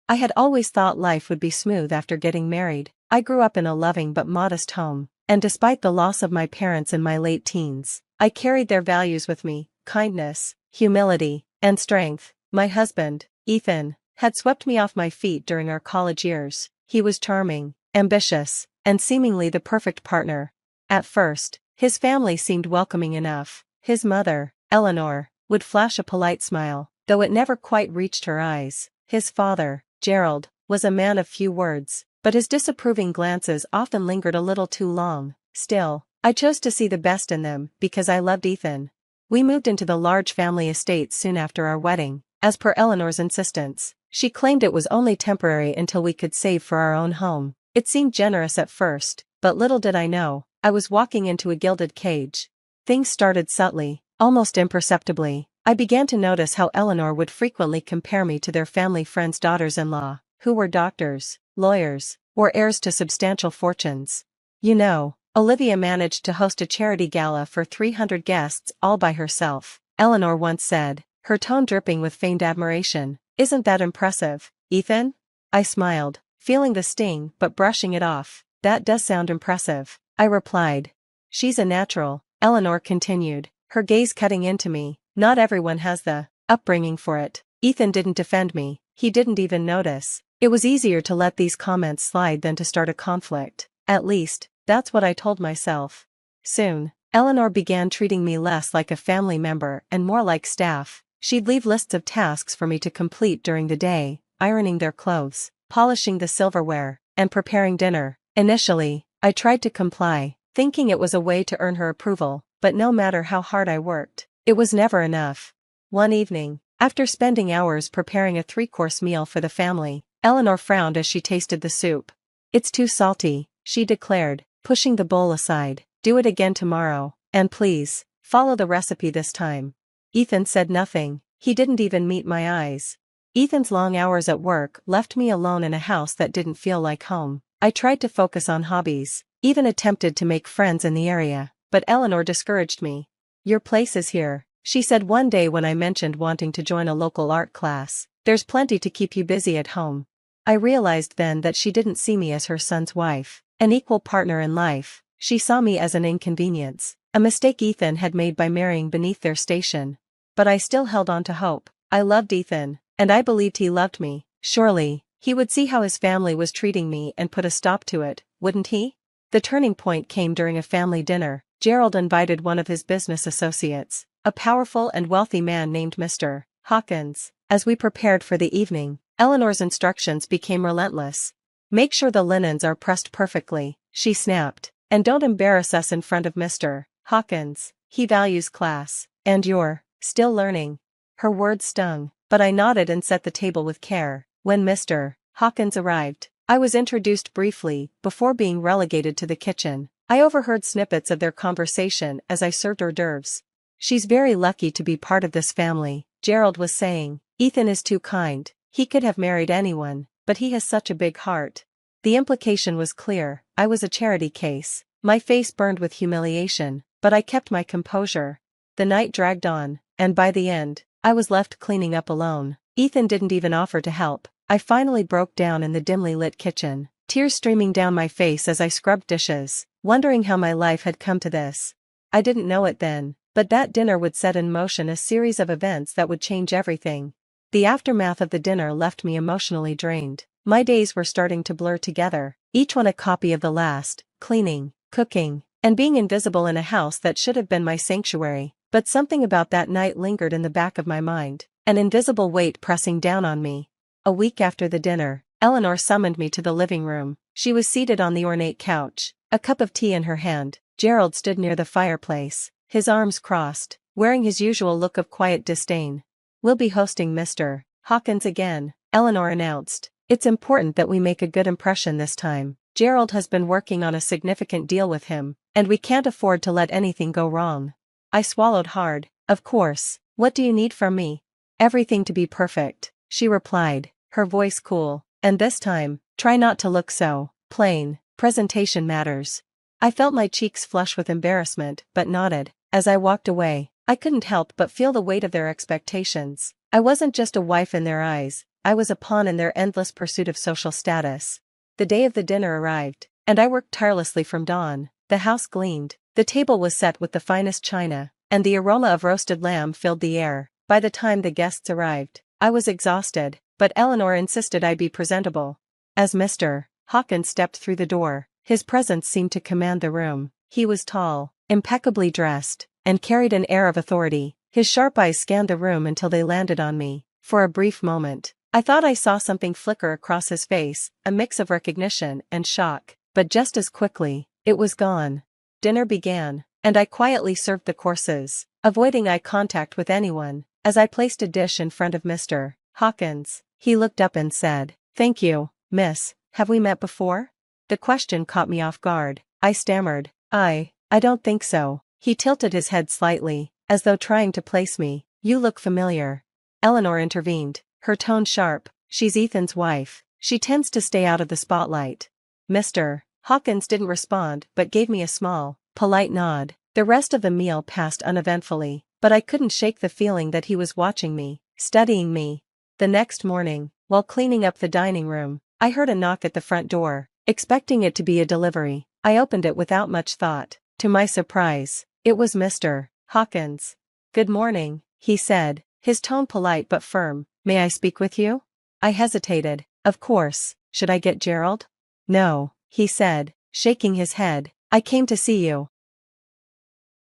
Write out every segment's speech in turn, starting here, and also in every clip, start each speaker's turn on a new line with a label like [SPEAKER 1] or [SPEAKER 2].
[SPEAKER 1] I had always thought life would be smooth after getting married. I grew up in a loving but modest home, and despite the loss of my parents in my late teens, I carried their values with me: kindness, humility, and strength. My husband, Ethan, had swept me off my feet during our college years. He was charming, ambitious, and seemingly the perfect partner. At first, his family seemed welcoming enough. His mother, Eleanor, would flash a polite smile, though it never quite reached her eyes. His father, Gerald, was a man of few words, but his disapproving glances often lingered a little too long. Still, I chose to see the best in them because I loved Ethan. We moved into the large family estate soon after our wedding, as per Eleanor's insistence. She claimed it was only temporary until we could save for our own home. It seemed generous at first, but little did I know, I was walking into a gilded cage. Things started subtly, almost imperceptibly. I began to notice how Eleanor would frequently compare me to their family friends' daughters-in-law, who were doctors, lawyers, or heirs to substantial fortunes. You know, Olivia managed to host a charity gala for 300 guests all by herself, Eleanor once said, her tone dripping with feigned admiration. Isn't that impressive, Ethan? I smiled, feeling the sting but brushing it off. That does sound impressive, I replied. She's a natural, Eleanor continued, her gaze cutting into me. Not everyone has the upbringing for it. Ethan didn't defend me, he didn't even notice. It was easier to let these comments slide than to start a conflict. At least, that's what I told myself. Soon, Eleanor began treating me less like a family member and more like staff. She'd leave lists of tasks for me to complete during the day, ironing their clothes, polishing the silverware, and preparing dinner. Initially, I tried to comply, thinking it was a way to earn her approval, but no matter how hard I worked, it was never enough. One evening, after spending hours preparing a 3-course meal for the family, Eleanor frowned as she tasted the soup. It's too salty, she declared, pushing the bowl aside. Do it again tomorrow, and please, follow the recipe this time. Ethan said nothing, he didn't even meet my eyes. Ethan's long hours at work left me alone in a house that didn't feel like home. I tried to focus on hobbies, even attempted to make friends in the area, but Eleanor discouraged me. Your place is here, she said one day when I mentioned wanting to join a local art class. There's plenty to keep you busy at home. I realized then that she didn't see me as her son's wife, an equal partner in life. She saw me as an inconvenience, a mistake Ethan had made by marrying beneath their station. But I still held on to hope. I loved Ethan, and I believed he loved me. Surely, he would see how his family was treating me and put a stop to it, wouldn't he? The turning point came during a family dinner. Gerald invited one of his business associates, a powerful and wealthy man named Mr. Hawkins. As we prepared for the evening, Eleanor's instructions became relentless. Make sure the linens are pressed perfectly, she snapped, and don't embarrass us in front of Mr. Hawkins. He values class, and you're still learning. Her words stung, but I nodded and set the table with care. When Mr. Hawkins arrived, I was introduced briefly, before being relegated to the kitchen. I overheard snippets of their conversation as I served hors d'oeuvres. She's very lucky to be part of this family, Gerald was saying. Ethan is too kind, he could have married anyone, but he has such a big heart. The implication was clear, I was a charity case. My face burned with humiliation, but I kept my composure. The night dragged on, and by the end, I was left cleaning up alone. Ethan didn't even offer to help. I finally broke down in the dimly lit kitchen, tears streaming down my face as I scrubbed dishes, wondering how my life had come to this. I didn't know it then, but that dinner would set in motion a series of events that would change everything. The aftermath of the dinner left me emotionally drained. My days were starting to blur together, each one a copy of the last: cleaning, cooking, and being invisible in a house that should have been my sanctuary. But something about that night lingered in the back of my mind, an invisible weight pressing down on me. A week after the dinner, Eleanor summoned me to the living room. She was seated on the ornate couch, a cup of tea in her hand. Gerald stood near the fireplace, his arms crossed, wearing his usual look of quiet disdain. We'll be hosting Mr. Hawkins again, Eleanor announced. It's important that we make a good impression this time. Gerald has been working on a significant deal with him, and we can't afford to let anything go wrong. I swallowed hard. Of course, what do you need from me? Everything to be perfect, she replied, her voice cool. And this time, try not to look so plain. Presentation matters. I felt my cheeks flush with embarrassment, but nodded. As I walked away, I couldn't help but feel the weight of their expectations. I wasn't just a wife in their eyes, I was a pawn in their endless pursuit of social status. The day of the dinner arrived, and I worked tirelessly from dawn. The house gleamed, the table was set with the finest china, and the aroma of roasted lamb filled the air. By the time the guests arrived, I was exhausted, but Eleanor insisted I be presentable. As Mr. Hawkins stepped through the door, his presence seemed to command the room. He was tall, impeccably dressed, and carried an air of authority. His sharp eyes scanned the room until they landed on me. For a brief moment, I thought I saw something flicker across his face, a mix of recognition and shock, but just as quickly, it was gone. Dinner began, and I quietly served the courses, avoiding eye contact with anyone. As I placed a dish in front of Mr. Hawkins, he looked up and said, "Thank you, miss. Have we met before?" The question caught me off guard. I stammered, I don't think so." He tilted his head slightly, as though trying to place me. "You look familiar." Eleanor intervened, her tone sharp. "She's Ethan's wife. She tends to stay out of the spotlight." Mr. Hawkins didn't respond but gave me a small, polite nod. The rest of the meal passed uneventfully, but I couldn't shake the feeling that he was watching me, studying me. The next morning, while cleaning up the dining room, I heard a knock at the front door, expecting it to be a delivery. I opened it without much thought. To my surprise, it was Mr. Hawkins. "Good morning," he said, his tone polite but firm. "May I speak with you?" I hesitated. "Of course, should I get Gerald?" "No," he said, shaking his head. "I came to see you."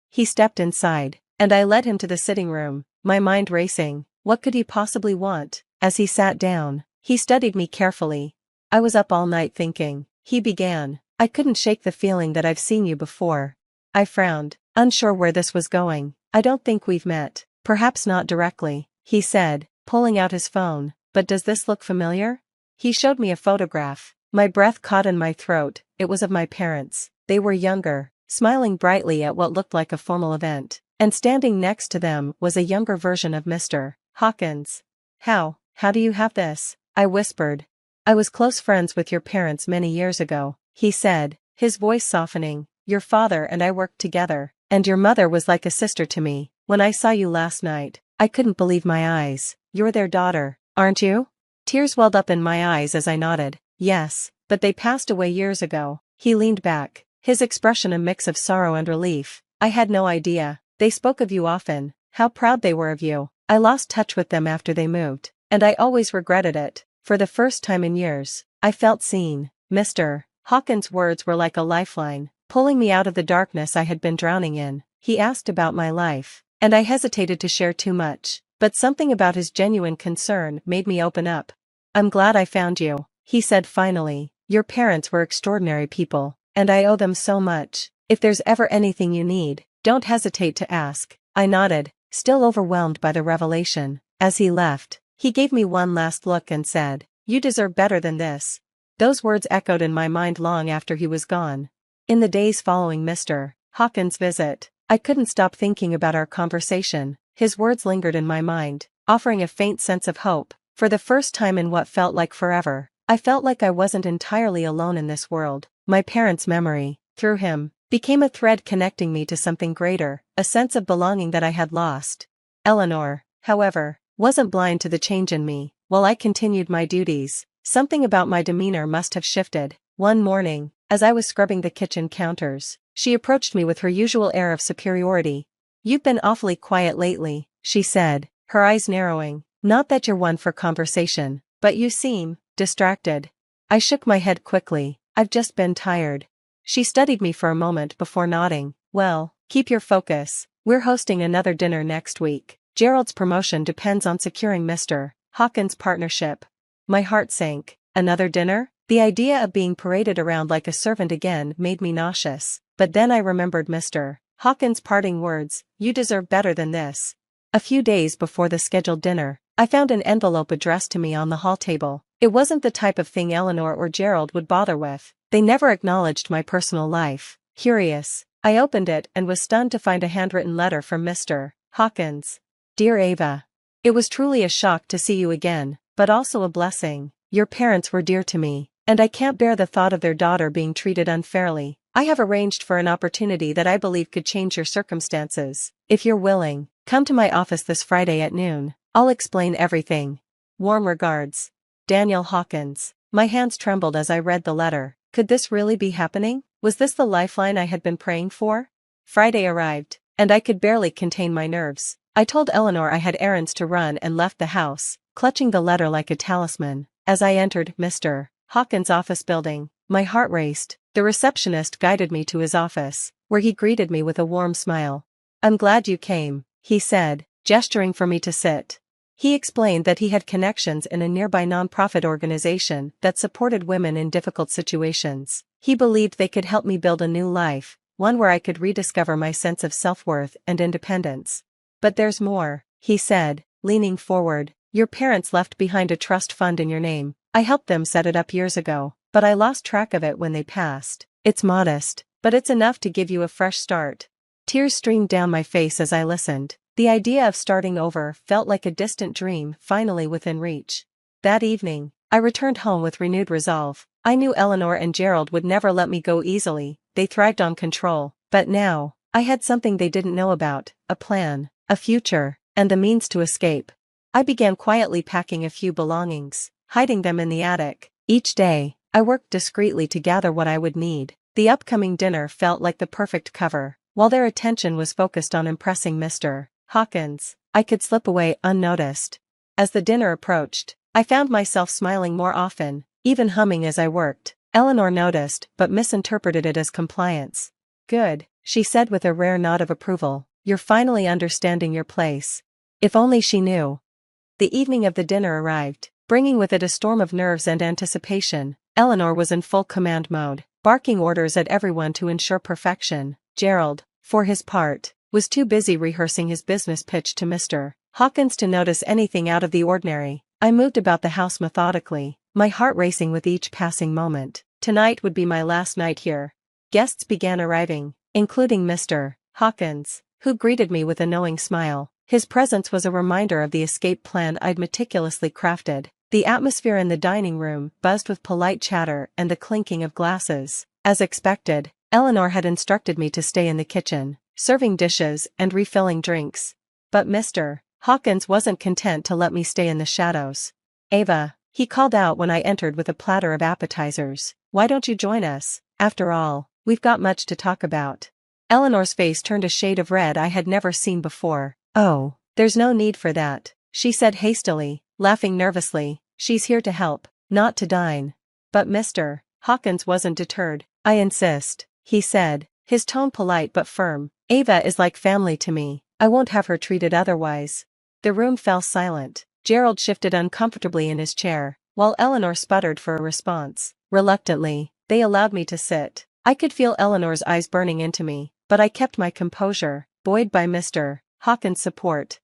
[SPEAKER 1] He stepped inside, and I led him to the sitting room, my mind racing. What could he possibly want? As he sat down, he studied me carefully. "I was up all night thinking," he began. "I couldn't shake the feeling that I've seen you before." I frowned, unsure where this was going. "I don't think we've met." "Perhaps not directly," he said, pulling out his phone. "But does this look familiar?" He showed me a photograph. My breath caught in my throat. It was of my parents. They were younger, smiling brightly at what looked like a formal event, and standing next to them was a younger version of Mr. Hawkins. How do you have this?" I whispered. "I was close friends with your parents many years ago," he said, his voice softening. "Your father and I worked together, and your mother was like a sister to me. When I saw you last night, I couldn't believe my eyes." "You're their daughter, aren't you?" Tears welled up in my eyes as I nodded. "Yes, but they passed away years ago." He leaned back, his expression a mix of sorrow and relief. "I had no idea. They spoke of you often, how proud they were of you. I lost touch with them after they moved, and I always regretted it." For the first time in years, I felt seen. Mr. Hawkins' words were like a lifeline, pulling me out of the darkness I had been drowning in. He asked about my life, and I hesitated to share too much, but something about his genuine concern made me open up. "I'm glad I found you," he said finally. "Your parents were extraordinary people, and I owe them so much. If there's ever anything you need, don't hesitate to ask." I nodded, still overwhelmed by the revelation. As he left, he gave me one last look and said, "You deserve better than this." Those words echoed in my mind long after he was gone. In the days following Mr. Hawkins' visit, I couldn't stop thinking about our conversation. His words lingered in my mind, offering a faint sense of hope. For the first time in what felt like forever, I felt like I wasn't entirely alone in this world. My parents' memory, through him, became a thread connecting me to something greater, a sense of belonging that I had lost. Eleanor, however, wasn't blind to the change in me. While I continued my duties, something about my demeanor must have shifted. One morning, as I was scrubbing the kitchen counters, she approached me with her usual air of superiority. "You've been awfully quiet lately," she said, her eyes narrowing. "Not that you're one for conversation, but you seem distracted." I shook my head quickly. "I've just been tired." She studied me for a moment before nodding. "Well, keep your focus. We're hosting another dinner next week. Gerald's promotion depends on securing Mr. Hawkins' partnership." My heart sank. Another dinner? The idea of being paraded around like a servant again made me nauseous. But then I remembered Mr. Hawkins' parting words, "You deserve better than this." A few days before the scheduled dinner, I found an envelope addressed to me on the hall table. It wasn't the type of thing Eleanor or Gerald would bother with. They never acknowledged my personal life. Curious, I opened it and was stunned to find a handwritten letter from Mr. Hawkins. "Dear Ava, it was truly a shock to see you again, but also a blessing. Your parents were dear to me, and I can't bear the thought of their daughter being treated unfairly. I have arranged for an opportunity that I believe could change your circumstances. If you're willing, come to my office this Friday at noon. I'll explain everything." Warm regards. Daniel Hawkins. My hands trembled as I read the letter. Could this really be happening? Was this the lifeline I had been praying for? Friday arrived, and I could barely contain my nerves. I told Eleanor I had errands to run and left the house, clutching the letter like a talisman. As I entered Mr. Hawkins' office building, my heart raced. The receptionist guided me to his office, where he greeted me with a warm smile. "I'm glad you came," he said, gesturing for me to sit. He explained that he had connections in a nearby nonprofit organization that supported women in difficult situations. He believed they could help me build a new life, one where I could rediscover my sense of self-worth and independence. "But there's more," he said, leaning forward. "Your parents left behind a trust fund in your name. I helped them set it up years ago, but I lost track of it when they passed. It's modest, but it's enough to give you a fresh start." Tears streamed down my face as I listened. The idea of starting over felt like a distant dream finally within reach. That evening, I returned home with renewed resolve. I knew Eleanor and Gerald would never let me go easily, they thrived on control, but now, I had something they didn't know about, a plan, a future, and the means to escape. I began quietly packing a few belongings, hiding them in the attic. Each day, I worked discreetly to gather what I would need. The upcoming dinner felt like the perfect cover. While their attention was focused on impressing Mr. Hawkins, I could slip away unnoticed. As the dinner approached, I found myself smiling more often, even humming as I worked. Eleanor noticed, but misinterpreted it as compliance. "Good," she said with a rare nod of approval. "You're finally understanding your place." If only she knew. The evening of the dinner arrived, bringing with it a storm of nerves and anticipation. Eleanor was in full command mode, barking orders at everyone to ensure perfection. Gerald, for his part, was too busy rehearsing his business pitch to Mr. Hawkins to notice anything out of the ordinary. I moved about the house methodically, my heart racing with each passing moment. Tonight would be my last night here. Guests began arriving, including Mr. Hawkins, who greeted me with a knowing smile. His presence was a reminder of the escape plan I'd meticulously crafted. The atmosphere in the dining room buzzed with polite chatter and the clinking of glasses. As expected, Eleanor had instructed me to stay in the kitchen, serving dishes and refilling drinks. But Mr. Hawkins wasn't content to let me stay in the shadows. "Ava," he called out when I entered with a platter of appetizers, "why don't you join us? After all, we've got much to talk about." Eleanor's face turned a shade of red I had never seen before. "Oh, there's no need for that," she said hastily, laughing nervously. "She's here to help, not to dine." But Mr. Hawkins wasn't deterred. "I insist," he said, his tone polite but firm. "Ava is like family to me. I won't have her treated otherwise." The room fell silent. Gerald shifted uncomfortably in his chair, while Eleanor sputtered for a response. Reluctantly, they allowed me to sit. I could feel Eleanor's eyes burning into me, but I kept my composure, buoyed by Mr. Hawkins' support.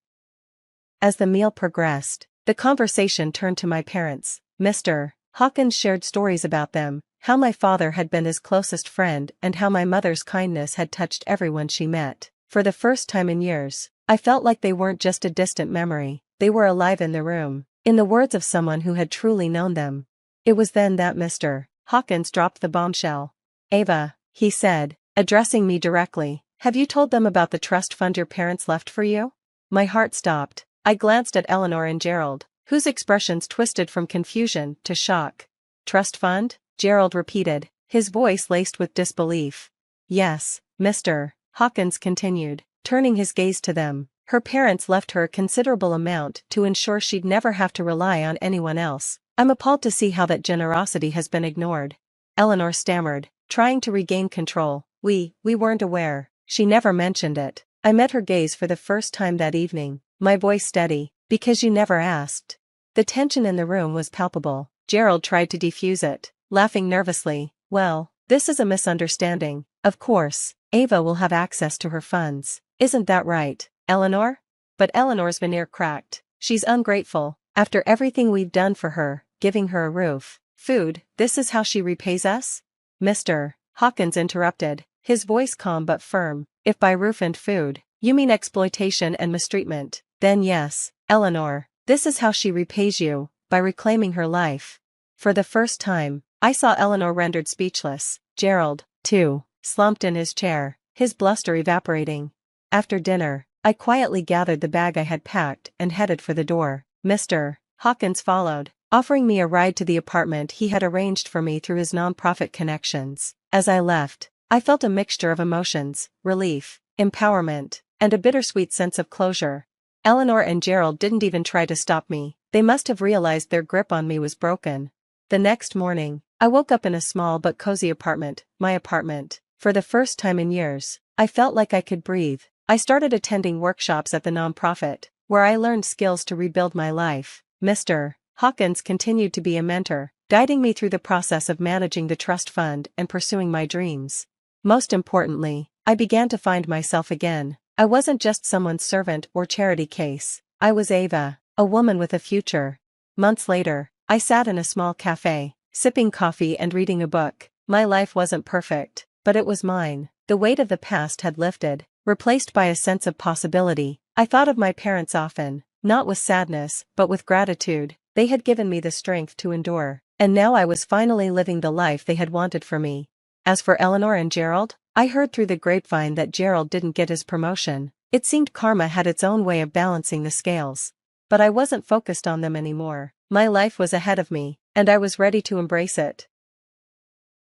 [SPEAKER 1] As the meal progressed, the conversation turned to my parents. Mr. Hawkins shared stories about them, how my father had been his closest friend and how my mother's kindness had touched everyone she met. For the first time in years, I felt like they weren't just a distant memory, they were alive in the room, in the words of someone who had truly known them. It was then that Mr. Hawkins dropped the bombshell. "Ava," he said, addressing me directly, "have you told them about the trust fund your parents left for you?" My heart stopped. I glanced at Eleanor and Gerald, whose expressions twisted from confusion to shock. "Trust fund?" Gerald repeated, his voice laced with disbelief. "Yes," Mr. Hawkins continued, turning his gaze to them. "Her parents left her a considerable amount to ensure she'd never have to rely on anyone else. I'm appalled to see how that generosity has been ignored." Eleanor stammered, trying to regain control. We weren't aware. She never mentioned it." I met her gaze for the first time that evening, my voice steady. "Because you never asked." The tension in the room was palpable. Gerald tried to defuse it, laughing nervously. "Well, this is a misunderstanding. Of course, Ava will have access to her funds. Isn't that right, Eleanor?" But Eleanor's veneer cracked. "She's ungrateful. After everything we've done for her, giving her a roof, food, this is how she repays us?" Mr. Hawkins interrupted, his voice calm but firm. "If by roof and food, you mean exploitation and mistreatment, then yes, Eleanor, this is how she repays you, by reclaiming her life." For the first time, I saw Eleanor rendered speechless. Gerald, too, slumped in his chair, his bluster evaporating. After dinner, I quietly gathered the bag I had packed and headed for the door. Mr. Hawkins followed, offering me a ride to the apartment he had arranged for me through his nonprofit connections. As I left, I felt a mixture of emotions: relief, empowerment, and a bittersweet sense of closure. Eleanor and Gerald didn't even try to stop me. They must have realized their grip on me was broken. The next morning, I woke up in a small but cozy apartment, my apartment. For the first time in years, I felt like I could breathe. I started attending workshops at the nonprofit, where I learned skills to rebuild my life. Mr. Hawkins continued to be a mentor, guiding me through the process of managing the trust fund and pursuing my dreams. Most importantly, I began to find myself again. I wasn't just someone's servant or charity case. I was Ava, a woman with a future. Months later, I sat in a small cafe, sipping coffee and reading a book. My life wasn't perfect, but it was mine. The weight of the past had lifted, replaced by a sense of possibility. I thought of my parents often, not with sadness, but with gratitude. They had given me the strength to endure, and now I was finally living the life they had wanted for me. As for Eleanor and Gerald, I heard through the grapevine that Gerald didn't get his promotion. It seemed karma had its own way of balancing the scales. But I wasn't focused on them anymore. My life was ahead of me, and I was ready to embrace it.